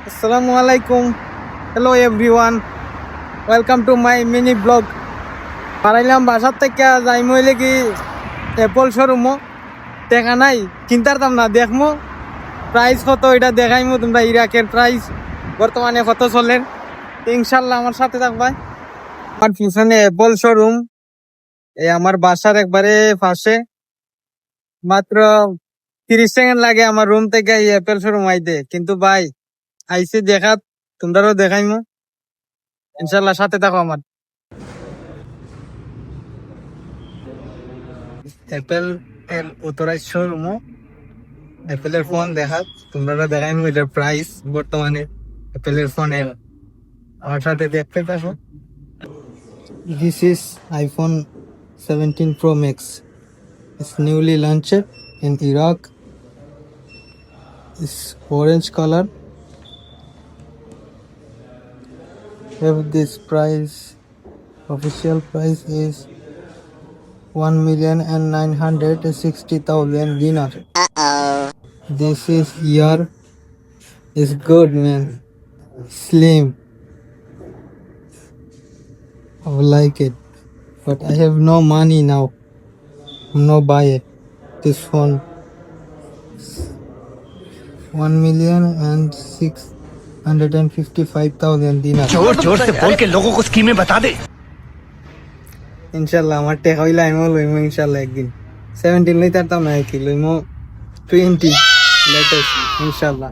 Assalamu alaikum. Hello everyone. Welcome to my mini vlog. পারাইলাম বাসার থেকে যাই মইলে কি অ্যাপল শোরুমও দেখা নাই কিনতারতাম না দেখমো প্রাইস কত এটা দেখাইমো তোমরা ইরাকের প্রাইস বর্তমানে কত চলেন ইনশাল্লাহ আমার সাথে থাকবা। আমার পিছনে অ্যাপল শোরুম এই আমার বাসার একবারে পাশে, মাত্র 30 সেকেন্ড লাগে আমার রুম থেকে এই অ্যাপল শোরুম আইতে। কিন্তু ভাই আইসি দেখা তোমরাও দেখাইমো ইনশাল্লাহ, সাথে থাকো আমার। অ্যাপেল এর অথরাইজ শোরুমও অ্যাপেলের ফোন দেখা তোমরা দেখাইমো এটার প্রাইস বর্তমানে অ্যাপেলের ফোনের আমার সাথে দেখতে থাকো। This is iPhone 17 Pro Max. It's newly launched in Iraq. It's orange color. Have this price, official price is 1,960,000 dinar. This is year is good man, slim. I like it, but I have no money now. No buy it. This phone 1,655,000 dinar. जोर जोर से बोल के लोगों को स्कीमें बता दे। ইনশাল্লাহ আমার টেকা হইলে আমিও লইমো ইনশাল্লাহ একদিন। 17 লইতারতাম না কি লইমো 20 লেটেস্ট ইনশাল্লাহ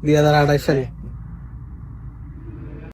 2028 সালে।